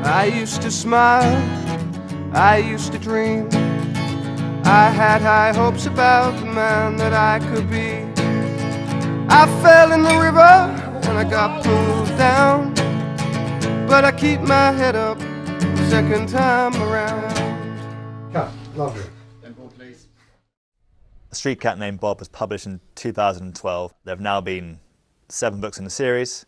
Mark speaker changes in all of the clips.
Speaker 1: I used to smile, I used to dream. I had high hopes about the man that I could be. I fell in the river and I got pulled down, but I keep my head up the second time around.
Speaker 2: Cut. Lovely.
Speaker 3: A Street Cat Named Bob was published in 2012. There have now been 7 books in the series,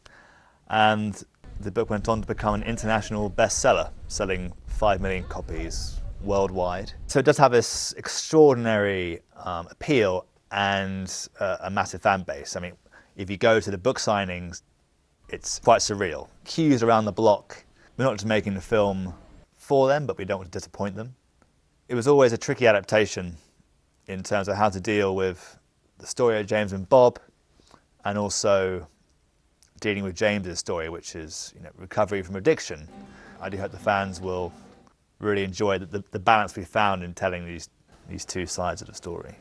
Speaker 3: and the book went on to become an international bestseller, selling 5 million copies worldwide. So it does have this extraordinary appeal and a massive fan base. I mean, if you go to the book signings, it's quite surreal. Queues around the block. We're not just making the film for them, but we don't want to disappoint them. It was always a tricky adaptation in terms of how to deal with the story of James and Bob, and also dealing with James's story, which is, you know, recovery from addiction. I do hope the fans will really enjoy the balance we found in telling these 2 sides of the story.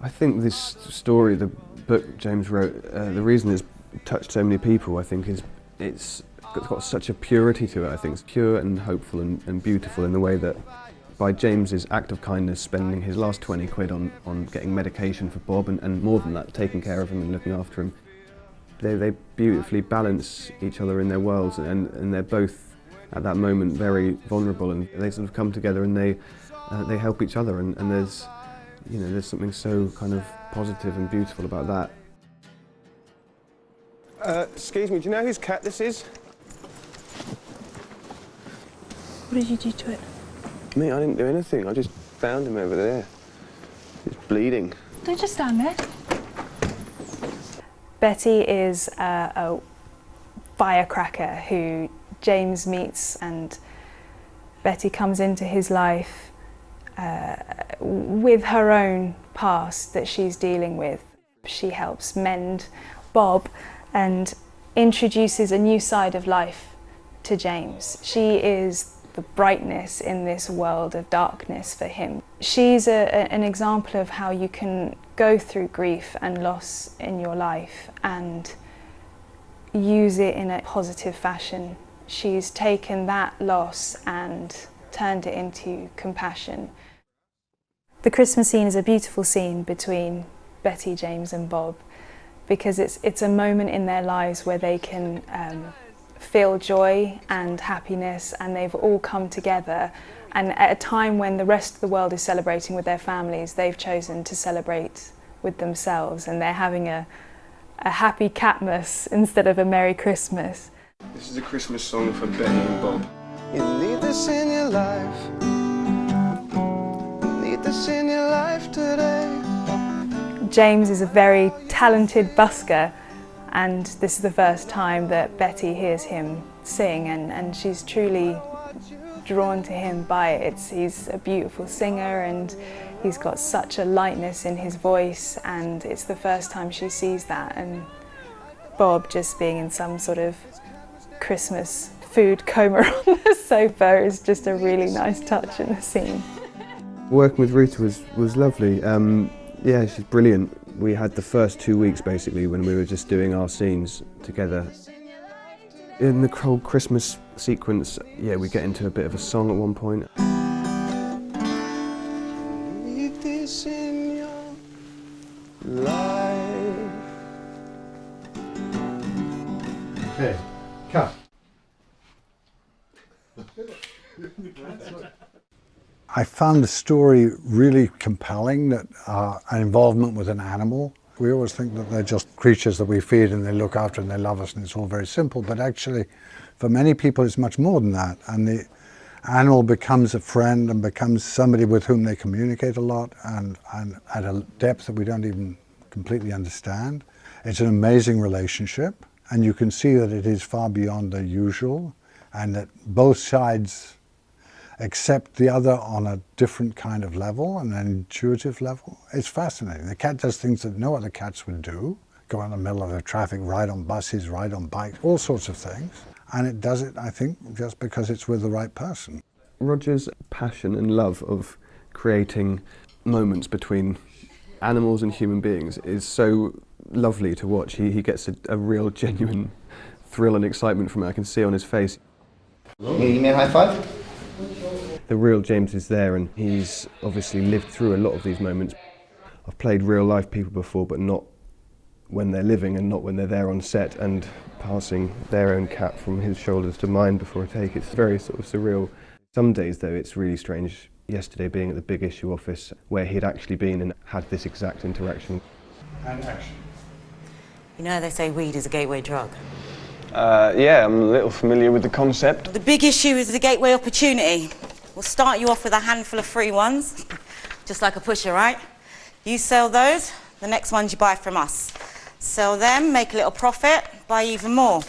Speaker 1: I think this story, the book James wrote, the reason it's touched so many people, I think, is it's got such a purity to it. I think it's pure and hopeful and beautiful in the way that by James's act of kindness, spending his last 20 quid on getting medication for Bob, and more than that, taking care of him and looking after him, they beautifully balance each other in their worlds, and they're both at that moment very vulnerable, and they sort of come together and they help each other, and there's, you know, there's something so kind of positive and beautiful about that. Excuse me, do you know whose cat this is?
Speaker 4: What did you do to it?
Speaker 1: Me, I didn't do anything. I just found him over there. He's bleeding.
Speaker 4: Don't just stand there. Betty is a firecracker who James meets, and Betty comes into his life with her own past that she's dealing with. She helps mend Bob and introduces a new side of life to James. She is the brightness in this world of darkness for him. She's an example of how you can go through grief and loss in your life and use it in a positive fashion. She's taken that loss and turned it into compassion. The Christmas scene is a beautiful scene between Betty, James and Bob, because it's a moment in their lives where they can feel joy and happiness, and they've all come together, and at a time when the rest of the world is celebrating with their families, they've chosen to celebrate with themselves, and they're having a happy Catmas instead of a Merry Christmas.
Speaker 1: This is a Christmas song for Betty and Bob. You need this in your life. This in your life today.
Speaker 4: James is a very talented busker, and this is the first time that Betty hears him sing, and she's truly drawn to him by it. He's a beautiful singer, and he's got such a lightness in his voice, and it's the first time she sees that. And Bob just being in some sort of Christmas food coma on the sofa is just a really nice touch in the scene.
Speaker 1: Working with Rita was lovely. Yeah, she's brilliant. We had the first 2 weeks basically when we were just doing our scenes together. In the whole Christmas sequence, yeah, we get into a bit of a song at one point. Need this in your life.
Speaker 2: Okay, cut. I found the story really compelling, that an involvement with an animal. We always think that they're just creatures that we feed and they look after and they love us and it's all very simple, but actually for many people it's much more than that, and the animal becomes a friend and becomes somebody with whom they communicate a lot and at a depth that we don't even completely understand. It's an amazing relationship, and you can see that it is far beyond the usual, and that both sides accept the other on a different kind of level, an intuitive level. It's fascinating. The cat does things that no other cats would do. Go in the middle of the traffic, ride on buses, ride on bikes, all sorts of things. And it does it, I think, just because it's with the right person.
Speaker 1: Roger's passion and love of creating moments between animals and human beings is so lovely to watch. He gets a real genuine thrill and excitement from it. I can see on his face.
Speaker 5: Can you give me a high five?
Speaker 1: The real James is there, and he's obviously lived through a lot of these moments. I've played real life people before, but not when they're living and not when they're there on set and passing their own cap from his shoulders to mine before a take. It's very sort of surreal. Some days though it's really strange. Yesterday being at the Big Issue office where he'd actually been and had this exact interaction.
Speaker 2: And action.
Speaker 6: You know they say weed is a gateway drug.
Speaker 1: Yeah, I'm a little familiar with the concept.
Speaker 6: The big issue is the gateway opportunity. We'll start you off with a handful of free ones, just like a pusher, right? You sell those, the next ones you buy from us. Sell them, make a little profit, buy even more.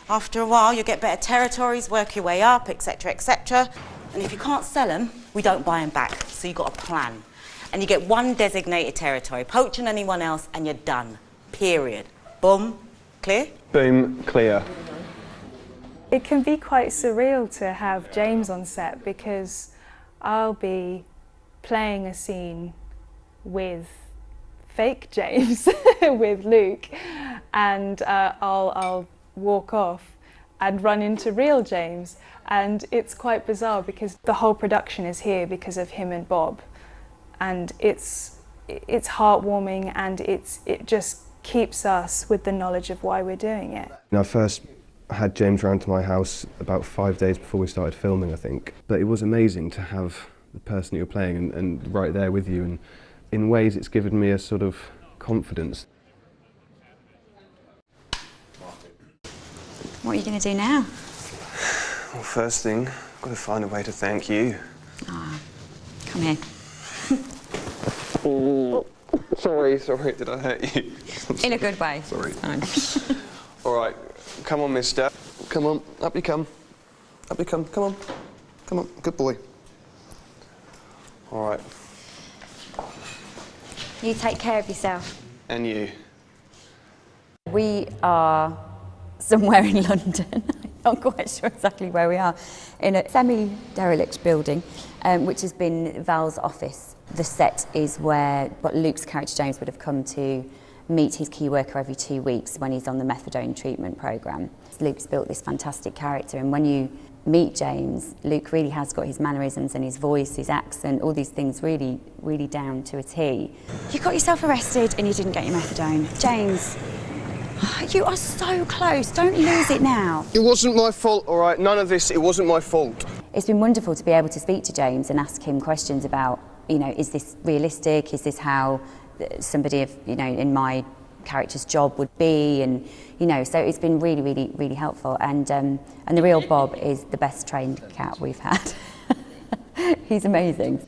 Speaker 6: After a while, you'll get better territories, work your way up, etc., etc. And if you can't sell them, we don't buy them back. So you've got a plan. And you get one designated territory. Poach on anyone else, and you're done. Period. Boom. Clear?
Speaker 1: Boom, clear.
Speaker 4: It can be quite surreal to have James on set because I'll be playing a scene with fake James, with Luke, and I'll walk off and run into real James, and it's quite bizarre because the whole production is here because of him and Bob, and it's heartwarming, and it just keeps us with the knowledge of why we're doing it.
Speaker 1: I first had James round to my house about 5 days before we started filming, I think. But it was amazing to have the person you're playing and right there with you, and in ways it's given me a sort of confidence.
Speaker 7: What are you going to do now?
Speaker 1: Well, first thing, I've got to find a way to thank you.
Speaker 7: Ah, come here.
Speaker 1: Oh, sorry, did I hurt you?
Speaker 7: In a good way.
Speaker 1: Sorry.
Speaker 7: It's fine.
Speaker 1: All right, come on, mister. Come on, up you come. Up you come, come on. Come on, good boy. All right.
Speaker 7: You take care of yourself.
Speaker 1: And you.
Speaker 7: We are somewhere in London. I'm not quite sure exactly where we are. In a semi-derelict building, which has been Val's office. The set is where Luke's character James would have come to meet his key worker every 2 weeks when he's on the methadone treatment programme. Luke's built this fantastic character, and when you meet James, Luke really has got his mannerisms and his voice, his accent, all these things really, really down to a T. You got yourself arrested and you didn't get your methadone. James, you are so close, don't lose it now.
Speaker 1: It wasn't my fault, all right? None of this, it wasn't my fault.
Speaker 7: It's been wonderful to be able to speak to James and ask him questions about, you know, is this realistic? Is this how somebody of, you know, in my character's job would be? And, you know, so it's been really, really, really helpful. And the real Bob is the best trained cat we've had. He's amazing.